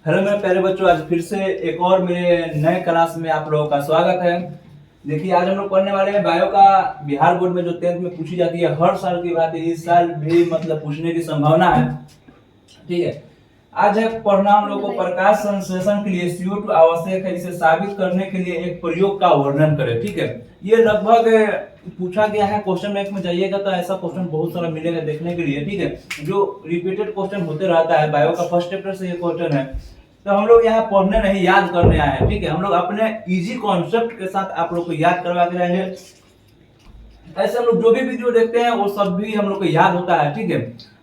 Hello मेरे प्यारे बच्चों, आज फिर से एक और मेरे नए क्लास में आप लोगों का स्वागत है। देखिए, आज हम लोग पढ़ने वाले हैं बायो का। बिहार बोर्ड में जो 10th में पूछी जाती है हर साल की बात है, इस साल भी मतलब पूछने की संभावना है। ठीक है, आज है पढ़ना हम लोग को प्रकाश संश्लेषण के लिए CO2 आवश्यक है, इसे साबित करने के लिए एक प्रयोग का वर्णन करें। ठीक है, ये लगभग पूछा गया है। क्वेश्चन बैंक में जाइएगा तो ऐसा क्वेश्चन बहुत सारा मिलेगा देखने के लिए। ठीक है, जो रिपीटेड क्वेश्चन होते रहता है, बायो का फर्स्ट चैप्टर से ये क्वेश्चन है। तो हम लोग यहाँ पढ़ने नहीं, याद करने आए हैं। ठीक है, हम लोग अपने इजी कॉन्सेप्ट के साथ आप लोग को याद करवा के रहेंगे। ऐसे हम लोग जो भी वीडियो देखते हैं वो सब भी हम लोग को याद होता है। ठीक है,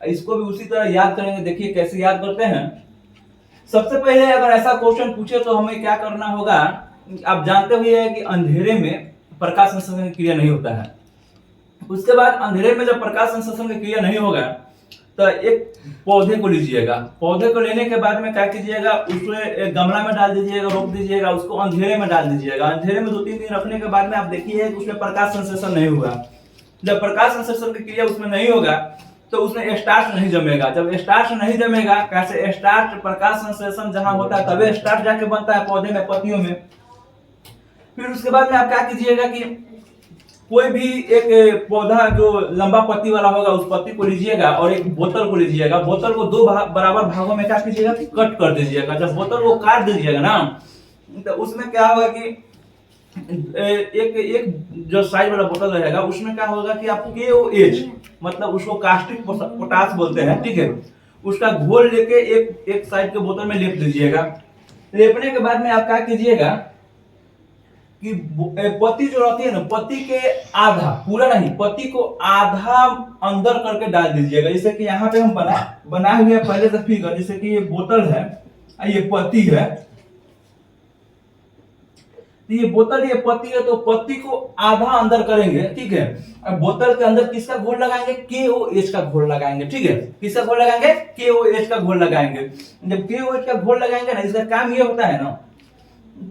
इसको भी उसी तरह याद करेंगे। देखिए कैसे याद करते हैं। सबसे पहले अगर ऐसा क्वेश्चन पूछे तो हमें क्या करना होगा। आप जानते हुए हैं कि अंधेरे में प्रकाश संश्लेषण की क्रिया नहीं होता है। उसके बाद अंधेरे में जब प्रकाश संश्लेषण की क्रिया नहीं होगा तो एक पौधे को लीजिएगा। पौधे को लेने के बाद में क्या कीजिएगा, उसको एक गमला में डाल दीजिएगा, रोक दीजिएगा, उसको अंधेरे में डाल दीजिएगा। अंधेरे में 2-3 दिन रखने के बाद में आप देखिए कि उसमें प्रकाश संश्लेषण नहीं हुआ। जब प्रकाश संश्लेषण की क्रिया उसमें नहीं होगा तो उसमें स्टार्च नहीं जमेगा। जब स्टार्च नहीं जमेगा, कैसे स्टार्च प्रकाश संश्लेषण जहां होता है तभी स्टार्च जाके बनता है पौधे में, पत्तियों में। फिर उसके बाद में आप क्या कीजिएगा कि कोई भी एक पौधा जो लंबा पत्ती वाला होगा उस पत्ती को लीजिएगा और एक बोतल को लीजिएगा। बोतल को 2 बराबर भागों में क्या कीजिएगा कि कट कर दीजिएगा। जब बोतल को काट दीजिएगा ना तो उसमें क्या होगा कि एक जो साइज वाला बोतल रहेगा उसमें क्या होगा कि आप KOH मतलब उसको कास्टिक पोटास बोलते हैं। ठीक है, उसका घोल लेके एक साइड के बोतल में लेप दीजिएगा। लेपने के बाद में आप क्या कीजिएगा कि पत्ती जो रहती है ना, पत्ती के आधा, पूरा नहीं, पत्ती को आधा अंदर करके डाल दीजिएगा। जैसे कि यहाँ पे हम बनाए हुए पहले से फिगर, जैसे कि ये बोतल है, ये पत्ती है, ये बोतल, ये पत्ती है, तो पत्ती को आधा अंदर करेंगे। ठीक है, अब बोतल के अंदर किसका घोल लगाएंगे, KOH का घोल लगाएंगे। ठीक है, किसका घोल लगाएंगे, KOH का घोल लगाएंगे। जब KOH का घोल लगाएंगे ना, इसका काम ये होता है ना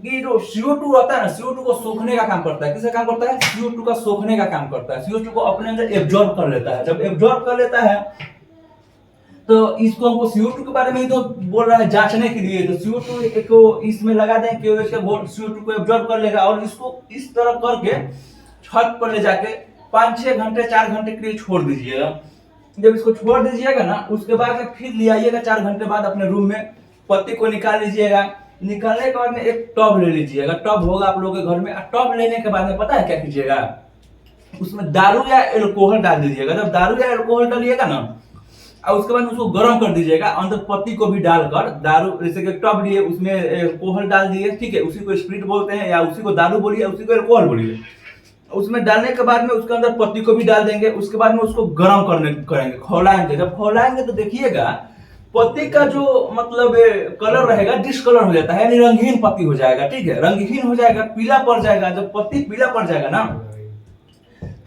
कि जो CO2 रहता है ना, CO2 को सोखने का काम करता है। किसका काम करता है, CO2 का सोखने का काम करता है। CO2 को अपने अंदर एब्जॉर्ब कर लेता है। जब एब्जॉर्ब कर लेता है तो इसको हमको CO2 के बारे में ही तो बोल रहा है जांचने के लिए। तो CO2 को इसमें लगा दें, KOH का घोल CO2 को एब्जॉर्ब कर लेगा और इसको इस तरह करके छत पर ले जाके 5-6 घंटे 4 घंटे के लिए छोड़ दीजिएगा। जब इसको छोड़ दीजिएगा ना, उसके बाद फिर ले आइएगा 4 घंटे बाद अपने रूम में, पत्ती को निकाल लीजिएगा। निकालने के बाद में एक टब ले लीजिएगा। टब होगा आप लोगों के घर में। टब लेने के बाद में पता है क्या कीजिएगा, उसमें दारू या अल्कोहल डाल दीजिएगा। जब दारू या अल्कोहल डालिएगा ना और उसके बाद उसको गर्म कर दीजिएगा, अंदर पत्ती को भी डालकर, दारू जैसे कि टब लिए उसमें अल्कोहल डाल दिए। ठीक है, उसी को स्प्रिट बोलते हैं या उसी को दारू बोलिए, उसी को अल्कोहल बोलिए। उसमें डालने के बाद में उसके अंदर पत्ती को भी डाल देंगे। उसके बाद में उसको गर्म करेंगे, खौलाएंगे। जब खौलाएंगे तो देखिएगा पत्ती का जो मतलब कलर रहेगा डिस्कलर हो जाता है, यानी रंगहीन पत्ती हो जाएगा। ठीक है, रंगहीन हो जाएगा, पीला पड़ जाएगा। जब पत्ती पीला पड़ जाएगा ना,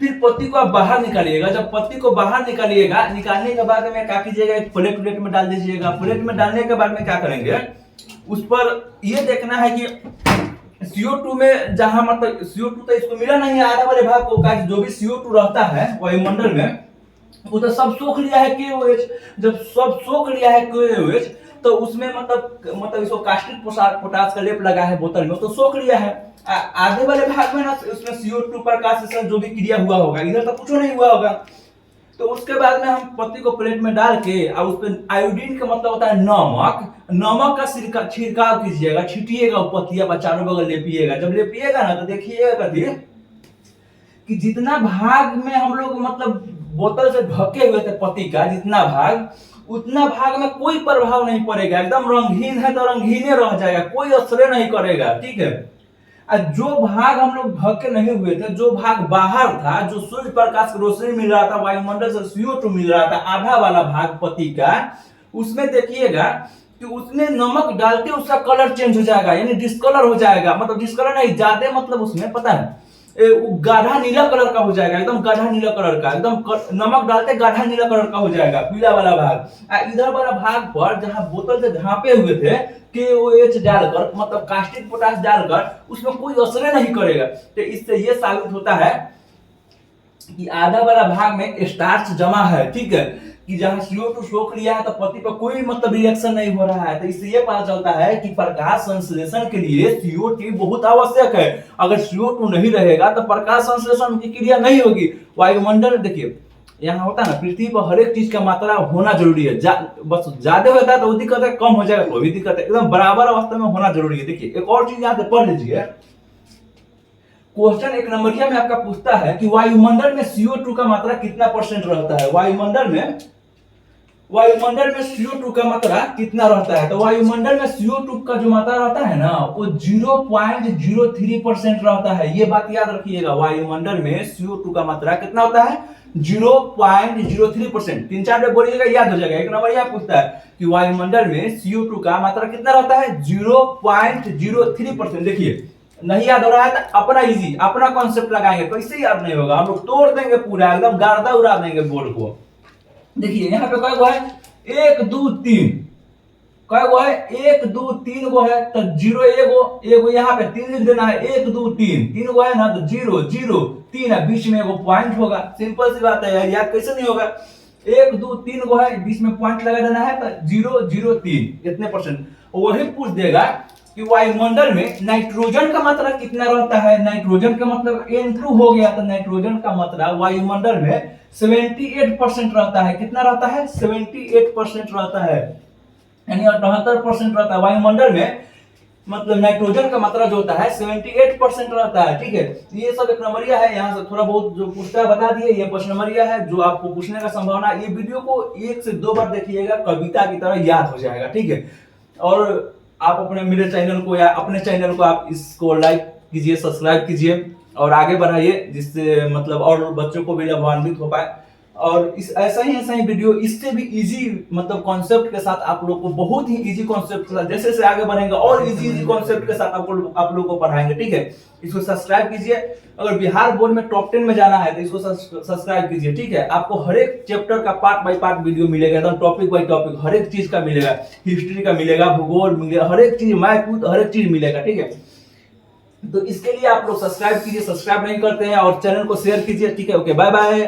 फिर पत्ती को आप बाहर निकालिएगा। जब पत्ती को बाहर निकालिएगा, निकालने के बाद में क्या कीजिएगा, एक प्लेट में डाल दीजिएगा। प्लेट में डालने के बाद में क्या करेंगे, उस पर ये देखना है कि CO2 में जहां मतलब CO2 तो इसको मिला नहीं है, आधा वाले भाग को का जो भी CO2 रहता है वायुमंडल में वो तो सब सोख लिया है KOH। जब सब सोख लिया है KOH तो उसमें मतलब इसको कास्टिक पोटास का लेप लगा है बोतल में, तो सोख लिया है। आधे वाले भाग में ना उसमें CO2 प्रकाश संश्लेषण जो भी क्रिया हुआ होगा, इधर तो कुछ नहीं हुआ होगा। तो उसके बाद में हम पत्ती को प्लेट में डाल के और उस पर आयोडीन का मतलब होता है नमक का छिड़काव कीजिएगा, छीटिएगा, पत्तियां चारों बगल लेपिएगा। जब लेपिएगा ना तो देखिएगा कि जितना भाग में हम लोग मतलब बोतल से ढके हुए थे पत्ती का, जितना भाग, उतना भाग में कोई प्रभाव नहीं पड़ेगा। एकदम रंगहीन है तो रंगहीने रह जाएगा, कोई असर नहीं करेगा। ठीक है, जो भाग हम लोग ढके नहीं हुए थे, जो भाग बाहर था, जो सूर्य प्रकाश की रोशनी मिल रहा था, वायुमंडल से CO2 मिल रहा था, आधा वाला भाग पत्ती का, उसमें देखिएगा कि उसमें नमक डालते उसका कलर चेंज हो जाएगा, यानी डिस्कलर हो जाएगा। मतलब डिस्कलर नहीं, ज्यादा मतलब उसमें पता है गाढ़ा नीला कलर का हो जाएगा, एकदम गाढ़ा नीला कलर का, एकदम नमक डालते गाढ़ा नीला कलर का हो जाएगा, पीला वाला भाग। इधर वाला भाग पर जहां बोतल से ढांपे हुए थे KOH डालकर, मतलब कास्टिक पोटास डालकर, उसमें कोई असर नहीं करेगा। तो इससे यह साबित होता है कि आधा वाला भाग में स्टार्च जमा है। ठीक है, कि जहां CO2 सोख लिया है तो पत्ती पर कोई मतलब रिएक्शन नहीं हो रहा है। तो इससे ये पता चलता है कि प्रकाश संश्लेषण के लिए CO2 बहुत आवश्यक है। अगर CO2 नहीं रहेगा तो प्रकाश संश्लेषण की क्रिया नहीं होगी। वायुमंडल देखिए यहाँ होता है ना, पृथ्वी पर हर एक चीज का मात्रा होना जरूरी है। बस ज्यादा होता है तो वो दिक्कत है, कम हो जाएगा तो भी दिक्कत है, एकदम बराबर अवस्था में होना जरूरी है। देखिए एक और चीज यहाँ से पढ़ लीजिए, क्वेश्चन 1 नंबरिया में आपका पूछता है कि वायुमंडल में CO2 का मात्रा कितना % रहता है। वायुमंडल में CO2 का मात्रा कितना रहता है। तो वायुमंडल में CO2 का जो मात्रा रहता है ना वो 0.03% रहता है। ये बात याद रखिएगा, वायुमंडल में CO2 का मात्रा कितना होता है, 0.03%। 3-4 बार बोलिएगा, याद हो जाएगा। 1 नंबर यह पूछता है कि वायुमंडल में CO2 का मात्रा कितना रहता है, 0.03%। देखिए नहीं याद हो रहा है तो अपना इजी अपना कॉन्सेप्ट लगाएंगे, कैसे याद नहीं होगा, हम लोग तोड़ देंगे पूरा, एकदम गर्दा उड़ा देंगे बोर्ड को। देखिए यहाँ पे क्या हुआ है, 1 2 3 क्या हुआ है, 1 2 3 गो है तो 0 एगो यहाँ पे 3 लिख देना है। 1 2 3 गो है ना तो 0 0 3 है, बीच में एगो पॉइंट होगा। सिंपल सी बात है यार, याद कैसे नहीं होगा। 1 2 3 गो है, बीच में पॉइंट लगा देना है तो 0 0 3 इतने %। वही पूछ देगा कि वायुमंडल में नाइट्रोजन का मात्रा कितना रहता है। नाइट्रोजन का मतलब N2 हो गया, तो नाइट्रोजन का मात्रा वायुमंडल में 78% रहता है। कितना रहता है, 78% रहता है, यानी 78% रहता है वायुमंडल में। मतलब नाइट्रोजन का मात्रा जो होता है 78% रहता है। ठीक है, ये सब 1 नंबरिया है, यहाँ से थोड़ा बहुत जो पूछता है बता दिए। ये 5 नंबरिया है जो आपको पूछने का संभावना। ये वीडियो को 1 से 2 बार देखिएगा, कविता की तरह याद हो जाएगा। ठीक है, और आप अपने मेरे चैनल को या अपने चैनल को आप इसको लाइक कीजिए, सब्सक्राइब कीजिए और आगे बढ़ाइए, जिससे मतलब और बच्चों को भी लाभान्वित हो पाए। और इस ऐसा ही वीडियो इससे भी इजी मतलब कॉन्सेप्ट के साथ आप लोग को, बहुत ही इजी कॉन्सेप्ट के साथ जैसे जैसे आगे बढ़ेंगे और इजी कॉन्सेप्ट के साथ आप लोग को पढ़ाएंगे। ठीक है, इसको सब्सक्राइब कीजिए। अगर बिहार बोर्ड में टॉप 10 में जाना है तो इसको सब्सक्राइब कीजिए। ठीक है, आपको हर एक चैप्टर का पार्ट बाय पार्ट वीडियो मिलेगा, एकदम टॉपिक बाय टॉपिक हर एक चीज का मिलेगा। हिस्ट्री का मिलेगा, भूगोल मिलेगा, हर एक चीज, मैथ हर एक चीज मिलेगा। ठीक है, तो इसके लिए आप लोग सब्सक्राइब कीजिए, सब्सक्राइब नहीं करते हैं, और चैनल को शेयर कीजिए। ठीक है, ओके, बाय बाय।